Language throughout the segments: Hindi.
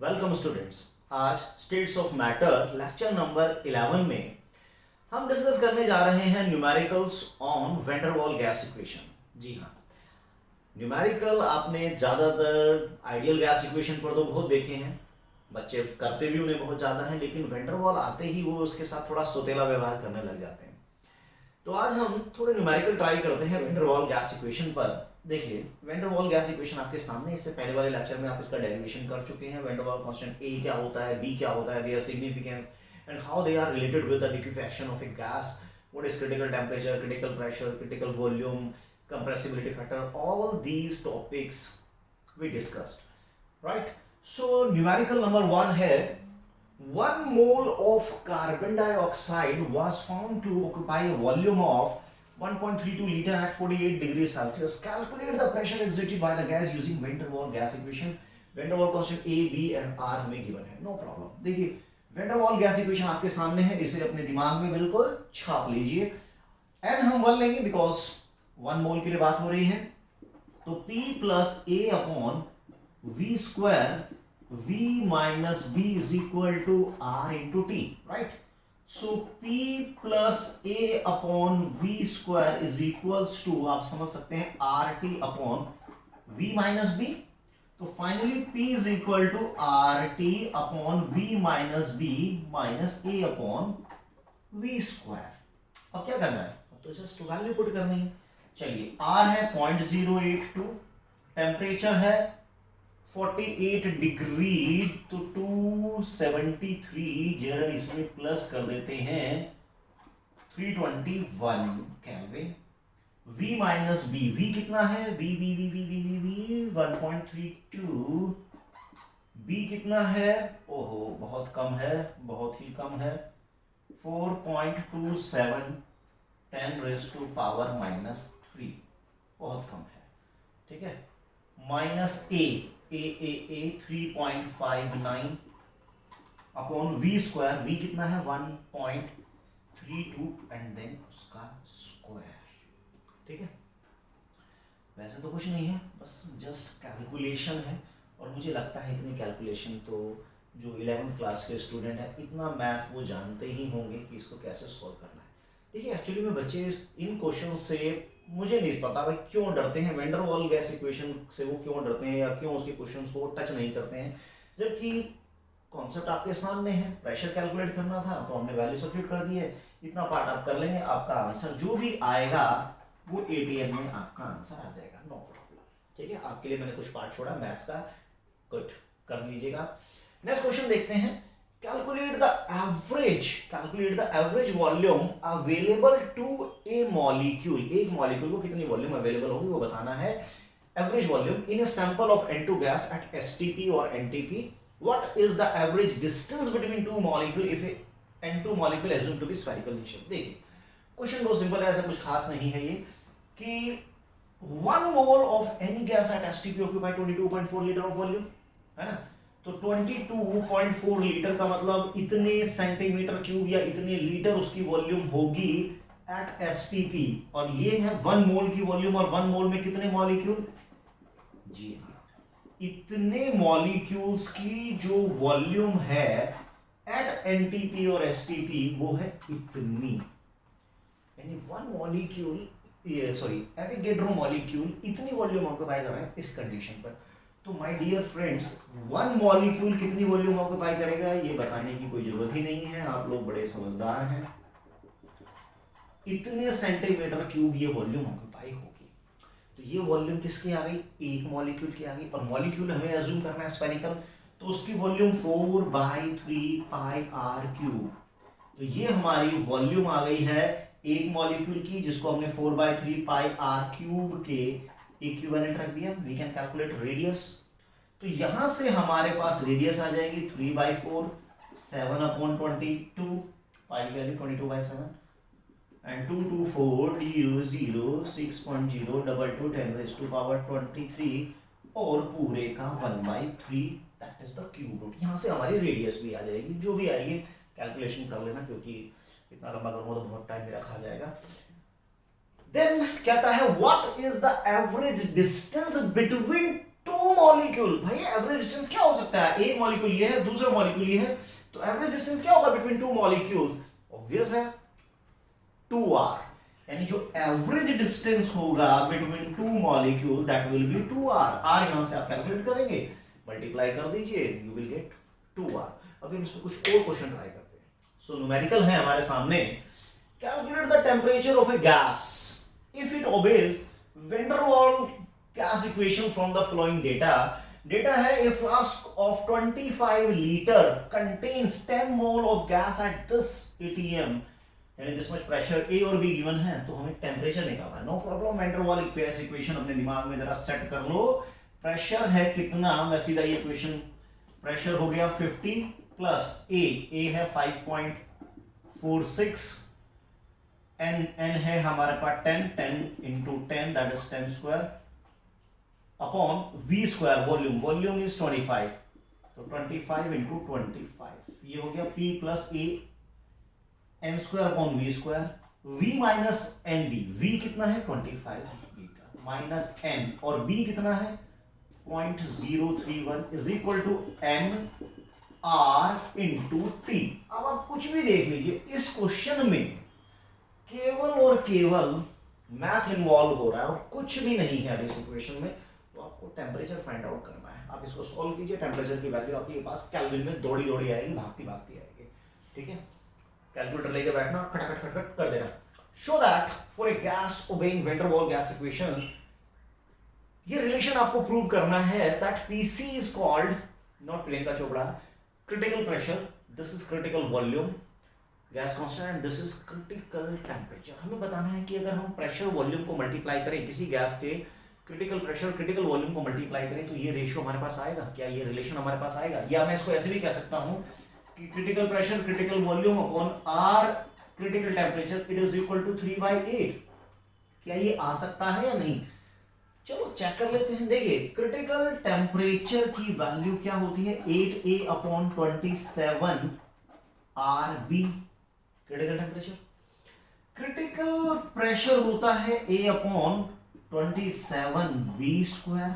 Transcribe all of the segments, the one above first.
Welcome students. आज states of matter lecture number 11 में हम डिस्कस करने जा रहे हैं numericals on van der Waals gas equation. जी हाँ, न्यूमेरिकल आपने ज़्यादातर आइडियल गैस इक्वेशन पर तो बहुत देखे हैं, बच्चे करते भी उन्हें बहुत ज़्यादा हैं, लेकिन वैन डर वाल आते ही वो उसके साथ थोड़ा सोतेला व्यवहार करने लग जाते हैं। तो आज हम थोड़े न्यूमेरिकल ट्राई करते हैं van der Waals gas equation पर। देखिए, van der Waals gas equation आपके सामने, इससे पहले वाले लेक्चर में आप इसका डेरिवेशन कर चुके हैं। वैन डर वाल कांस्टेंट ए क्या होता है, बी क्या होता है, their significance and how they are related with the liquefaction of a gas, what is critical temperature, critical pressure, critical volume, compressibility factor, all these topics we discussed, right? So numerical number 1 है 1 mole of carbon dioxide was found to occupy a volume of 1.32 liter at 48 degrees Celsius. Calculate the pressure exerted by the gas using van der Waal gas equation. van der Waal constant A, B and R हमें given है, no problem. देखिए, van der Waal gas equation आपके सामने है, इसे अपने दिमाग में बिल्कुल छाप लीजिए। n हम 1 लेंगे बिकॉज 1 मोल के लिए बात हो रही है, तो P plus A upon we square V minus B is equal to R into T, right? So P plus A upon we square is equals to, आप समझ सकते हैं, R T upon V minus B. तो finally P is equal to R T upon V minus B minus A upon we square. अब क्या करना है? अब तो जस्ट वैल्यू पुट करनी है। चलिए, R है 0.082, टेम्परेचर है 48 डिग्री, तो 273, जरा इसमें प्लस कर देते हैं 321 kelvin. V minus b, V कितना है? V 1.32, B कितना है? ओहो, बहुत कम है, बहुत ही कम है, 4.27, 10 रेज़ टू पावर माइनस 3, बहुत कम है, ठीक है। Minus a 3.59 upon we square, v कितना है? 1.32 एंड देन उसका स्क्वायर, ठीक है। वैसे तो कुछ नहीं है, बस जस्ट कैलकुलेशन है, और मुझे लगता है इतनी कैलकुलेशन तो जो 11th क्लास के स्टूडेंट है, इतना मैथ वो जानते ही होंगे कि इसको कैसे सॉल्व करना है। देखिए, एक्चुअली में बच्चे इन क्वेश्चन से, मुझे नहीं पता भाई क्यों डरते हैं, van der Waals gas equation से वो क्यों डरते हैं, या क्यों उसके क्वेश्चंस को टच नहीं करते हैं, जबकि कॉन्सेप्ट आपके सामने है। प्रेशर कैलकुलेट करना था तो हमने वैल्यू सब्स्टिट्यूट कर दी है, इतना पार्ट आप कर लेंगे, आपका आंसर जो भी आएगा वो एटीएम में आपका आंसर आ जाएगा, नो प्रॉब्लम, ठीक है। आपके लिए मैंने कुछ पार्ट छोड़ा मैथ्स का, गुड, कर लीजिएगा। नेक्स्ट क्वेश्चन देखते हैं। Calculate the average volume available to a molecule. एक मॉलिक्यूल को कितनी वॉल्यूम अवेलेबल होगी वो बताना है। Average volume in a sample of N2 gas at STP or NTP. What is the average distance between two molecule if N2 molecule assumed to be spherical in shape? देखिए, क्वेश्चन बहुत सिंपल है, ऐसा कुछ खास नहीं है ये, कि 1 mole of any gas at STP occupy 22.4 liter of volume, है ना? तो 22.4 लीटर का मतलब इतने सेंटीमीटर क्यूब या इतने लीटर उसकी वॉल्यूम होगी एट एसटीपी, और ये है 1 मोल की वॉल्यूम, और 1 मोल में कितने मॉलिक्यूल? जी हाँ, इतने मॉलिक्यूल्स की जो वॉल्यूम है एट एनटीपी और एसटीपी वो है इतनी, यानी 1 मॉलिक्यूल, ये सॉरी एवोगैड्रो मॉलिक्यूल इतनी वॉल्यूम ऑक्यूपाई कर रहे हैं इस कंडीशन पर। तो माय डियर फ्रेंड्स, 1 मॉलिक्यूल कितनी वॉल्यूम ऑक्यूपाई करेगा ये बताने की कोई जरूरत ही नहीं है, आप लोग बड़े समझदार हैं। इतने सेंटीमीटर क्यूब ये वॉल्यूम ऑक्यूपाई होगी, तो ये वॉल्यूम किसकी आ गई? एक मॉलिक्यूल की आ गई, और मॉलिक्यूल हमें अज्यूम करना है स्फेरिकल, तो उसकी वॉल्यूम 4/3 पाई आर क्यूब। तो ये हमारी वॉल्यूम आ गई है एक मॉलिक्यूल की, जिसको हमने 4/3 पाई आर क्यूब के इक्विवेलेंट रख दिया। वी कैन कैलकुलेट रेडियस, तो यहां से हमारे पास रेडियस आ जाएगी 3/4, 7/22, pi value 22/7 and 224 du 0 6.022 10 raised to power 23, और पूरे का 1/3, that is the cube root. यहां से हमारी रेडियस भी आ जाएगी, जो भी आएगी कैलकुलेशन कर लेना, क्योंकि इतना लंबा करूंगा तो बहुत टाइम मेरा खा जाएगा। देन कहता है what is the average distance between two molecule, भाई एवरेज डिस्टेंस क्या हो सकता है, एक मॉलिक्यूल ये है, दूसरा मॉलिक्यूल ये है, तो एवरेज डिस्टेंस क्या होगा बिटवीन टू मॉलिक्यूल्स, ऑब्वियस है 2r, यानी जो एवरेज डिस्टेंस होगा between two molecule that will be 2r। r यहां से आप कैलकुलेट करेंगे, मल्टीप्लाई कर दीजिए, यू विल गेट 2r। अब हम इसमें कुछ और क्वेश्चन ट्राई करते हैं। सो न्यूमेरिकल है हमारे सामने, calculate the temperature of a gas if it obeys van der Waals gas equation from the following data. Data है a flask of 25 liter contains 10 mole of gas at this atm, यानी दिस मच प्रेशर, ए और बी गिवन है, तो हमें टेम्परेचर निकालना है। No problem, van der Waals gas equation अपने दिमाग में जरा सेट कर लो। प्रेशर है कितना, मैं सीधा ये इक्वेशन, प्रेशर हो गया 50 प्लस ए है 5.46, एन है हमारे पास 10 into 10 that is 10 square upon we square, volume is 25, तो 25 इंटू 25, ये हो गया p plus a n square upon we square, v minus n b, v कितना है 25 लीटर माइनस एन, और बी कितना है 0.031 is equal to n r into t. अब आप कुछ भी देख लीजिए, इस क्वेश्चन में केवल और केवल मैथ इन्वॉल्व हो रहा है और कुछ भी नहीं है इस इक्वेशन में, तो आपको टेम्परेचर फाइंड आउट करना है। आप इसको सॉल्व कीजिए, टेम्परेचर की वैल्यू आपके पास केल्विन में दौड़ी दौड़ी आएगी, भागती भागती आएगी, ठीक है। कैलकुलेटर लेके बैठना, खटखट खटखट कर देना। Show that for a gas obeying van der Waals gas equation, ये रिलेशन आपको प्रूव करना है that pc is called, not Priyanka Chopra, critical pressure, this is critical volume gas constant and this is critical temperature. हमें बताना है कि अगर हम प्रेशर वॉल्यूम को मल्टीप्लाई करें, किसी गैस के क्रिटिकल प्रेशर क्रिटिकल वॉल्यूम को मल्टीप्लाई करें, तो ये रेशियो हमारे पास आएगा क्या, ये रिलेशन हमारे पास आएगा। या मैं इसको ऐसे भी कह सकता हूं कि critical pressure critical volume upon r critical temperature it is equal to 3/8। क्या ये आ सकता है या नहीं, चलो चेक कर लेते हैं। देखिए क्रिटिकल टेम्परेचर की वैल्यू क्या होती है, 8a upon 27 RB critical temperature. Critical pressure होता है a अपॉन 27b स्क्वायर,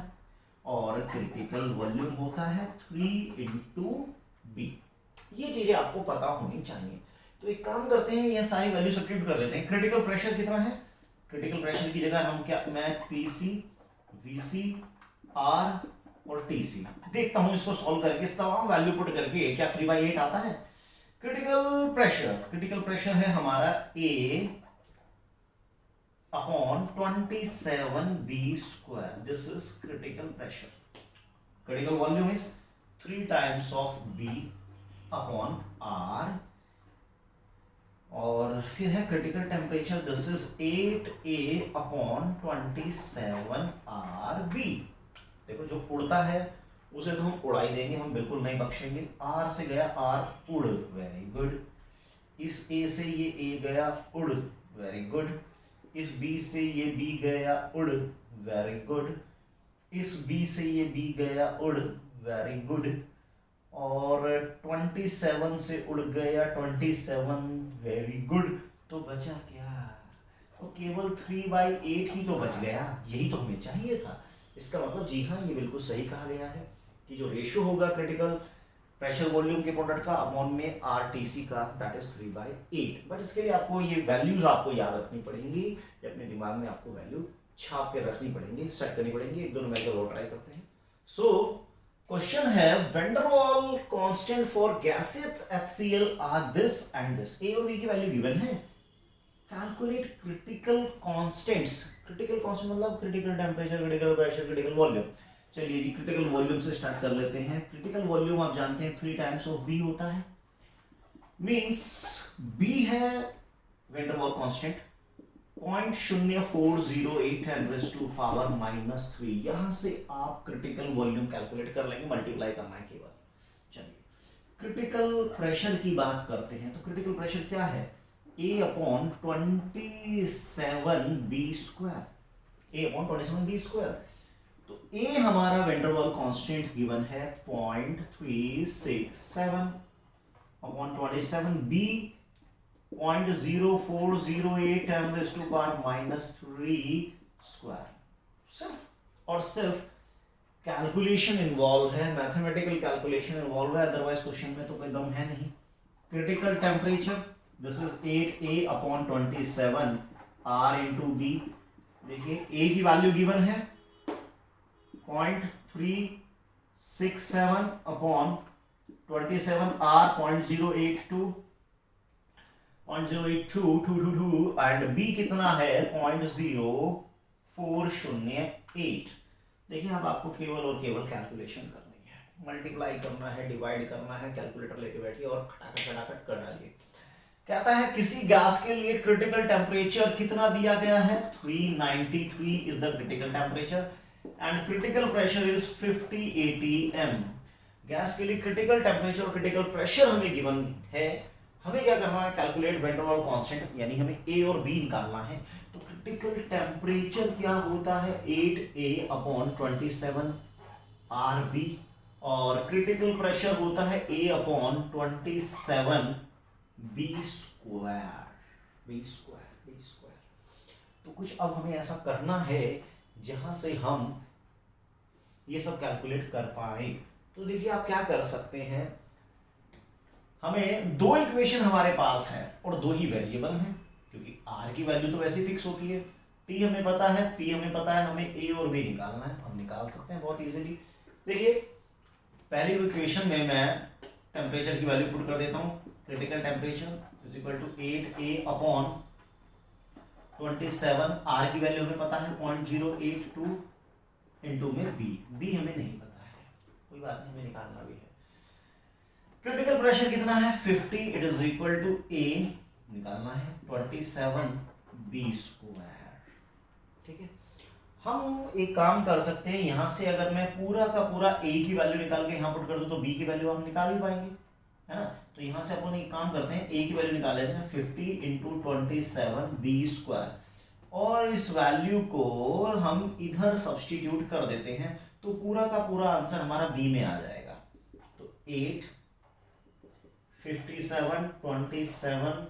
और क्रिटिकल वॉल्यूम होता है 3 इंटू बी। ये चीजें आपको पता होनी चाहिए। तो एक काम करते हैं, ये सारी वैल्यू सब्स्टिट्यूट कर लेते हैं। क्रिटिकल प्रेशर कितना है, क्रिटिकल प्रेशर की जगह हम क्या, मैं पीसी वीसी आर और टीसी देखता हूं, इसको सॉल्व करके इस तमाम वैल्यू पुट करके क्या 3/8 आता है। क्रिटिकल प्रेशर है हमारा A upon 27b square, this is critical pressure. Critical volume is 3 times of B upon R, और फिर है critical temperature, this is 8a upon 27RB। देखो जो उड़ता है उसे तो हम उड़ाई देंगे, हम बिल्कुल नहीं बख्शेंगे। R से गया R उड़, वेरी गुड। इस A से ये A गया उड़, वेरी गुड। इस B से ये B गया उड़, वेरी गुड। इस B से ये B गया उड़, वेरी गुड। और 27 से उड़ गया 27, वेरी गुड। तो बचा क्या, तो केवल 3/8 ही तो बच गया, यही तो हमें चाहिए था। इसका मतलब जी हाँ, ये बिल्कुल सही कहा गया है कि जो रेशियो होगा क्रिटिकल प्रेशर वॉल्यूम के प्रोडक्ट का अपॉन में आरटीसी का, दैट इज 3/8। बट इसके लिए आपको ये वैल्यूज आपको याद रखनी पड़ेंगी, या अपने दिमाग में आपको वैल्यू छाप के रखनी पड़ेंगी, सेट करनी पड़ेंगी। एक दोनों में और ट्राई करते हैं। सो क्वेश्चन है van der Waals constant for gases HCl are this and this. A और बी की वैल्यू गिवन है, calculate critical constants. Critical constant मतलब critical temperature, critical pressure, critical volume. चलिए जी क्रिटिकल वॉल्यूम से स्टार्ट कर लेते हैं। क्रिटिकल वॉल्यूम आप जानते हैं 3 टाइम्स ऑफ बी होता है, मींस बी है वैन डर वाल कांस्टेंट 0.0408 (10⁻⁻3). यहां से आप क्रिटिकल वॉल्यूम कैलकुलेट कर लेंगे, मल्टीप्लाई करना है केवल। चलिए क्रिटिकल प्रेशर की बात करते हैं, तो क्रिटिकल प्रेशर क्या है, A upon 27b square, A upon 27b square. तो A हमारा van der Waals constant given है 0.367 अपॉन 27b 0.0408 (10⁻⁻3) स्क्वायर। सिर्फ और सिर्फ कैलकुलेशन इन्वॉल्व है, मैथमेटिकल कैलकुलेशन इन्वॉल्व है, अदरवाइज क्वेश्चन में तो कोई दम है नहीं। Critical temperature, this is 8a upon 27 r into b. देखिए a की वैल्यू गिवन है 0.367 अपॉन 27 r 0.082 एंड b कितना है 0.0408। देखिए अब आपको केवल और केवल कैलकुलेशन करनी है, मल्टीप्लाई करना है, डिवाइड करना है, कैलकुलेटर लेके बैठिए और खटाखट खटाखट कर डालिए। कहता है किसी गैस के लिए क्रिटिकल टेम्परेचर कितना दिया गया है 393 is the critical temperature and critical pressure is 50 atm। Gas के लिए क्रिटिकल टेम्परेचर और क्रिटिकल प्रेशर हमें गिवन है, हमें क्या करना है calculate van der Waals constant, यानी हमें a और b निकालना है। तो क्रिटिकल टेम्परेचर क्या होता है 8a अपॉन 27 rb और क्रिटिकल प्रेशर होता है a अपॉन 27 बी स्क्वायर। तो कुछ अब हमें ऐसा करना है जहां से हम ये सब कैलकुलेट कर पाए। तो देखिए आप क्या कर सकते हैं, हमें दो इक्वेशन हमारे पास है और दो ही वेरिएबल हैं, क्योंकि r की वैल्यू तो वैसे फिक्स होती है, t हमें पता है, p हमें पता है, हमें a और b निकालना है, हम निकाल सकते हैं बहुत इजीली। देखिए पहली इक्वेशन में मैं टेम्परेचर की वैल्यू पुट कर देता हूं, critical temperature is equal to 8a upon 27, r की वैल्यू हमें पता है 0.082 इंटू में b हमें नहीं पता है, कोई बात नहीं, हमें निकालना भी है। क्रिटिकल प्रेशर कितना है 50, it is equal to a निकालना है 27 b स्क्वायर। ठीक है, हम एक काम कर सकते हैं, यहां से अगर मैं पूरा का पूरा a की वैल्यू निकाल के यहां पुट कर दूं तो b की वैल्यू हम निकाल ही पाएंगे, है ना। तो यहां से अपन एक काम करते हैं, a की वैल्यू निकाल लेते हैं 50 इंटू 27 b स्क्वायर और इस वैल्यू को हम इधर सब्स्टिट्यूट कर देते हैं तो पूरा का पूरा आंसर हमारा b में आ जाएगा। तो 8 57 27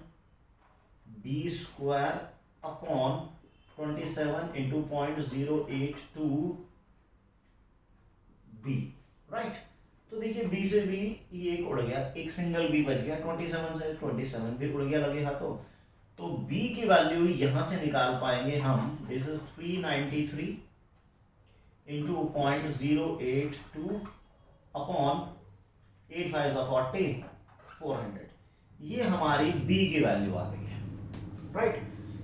b square upon 27 into 0.082 b, right. तो देखिए b से b ये एक उड़ गया, एक सिंगल b बच गया, 27 से 27 भी उड़ गया लगे हाथों। तो b की वैल्यू यहां से निकाल पाएंगे हम, दिस इज 393 इंटू 0.082 अपॉन 8 5 40 400, ये हमारी b की वैल्यू आ गई है, राइट।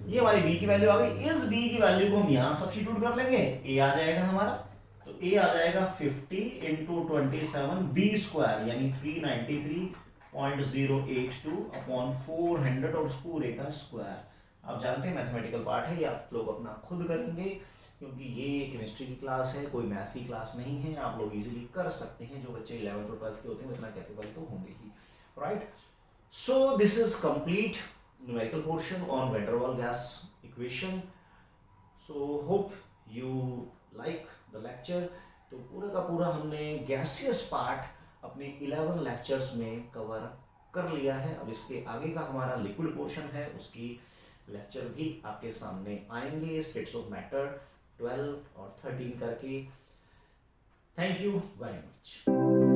ये हमारी b की वैल्यू आ गई। इस b की वैल्यू को हम यहां सब्स्टिट्यूट कर लेंगे, a आ जाएगा हमारा, तो a आ जाएगा 50 इंटू 27 b स्क्वायर यानी 393.082 अपॉन 400 और उस पूरे का स्क्वायर। आप जानते हैं मैथमेटिकल पार्ट है, ये आप लोग अपना खुद करेंगे क्योंकि ये केमिस्ट्री की क्लास है, कोई मैथ्स की क्लास नहीं है, आप लोग इजीली कर सकते हैं। जो बच्चे 11th और 12th के होते हैं इतना कैपेबल तो होंगे ही, right. So this is complete numerical portion on van der Waals gas equation. So hope you like the lecture. तो पूरा का पूरा हमने गैसियस पार्ट अपने 11 लेक्चर्स में कवर कर लिया है। अब इसके आगे का हमारा लिक्विड पोर्शन है, उसकी लेक्चर भी आपके सामने आएंगे, स्टेट्स ऑफ मैटर 12 और 13 करके। Thank you very much.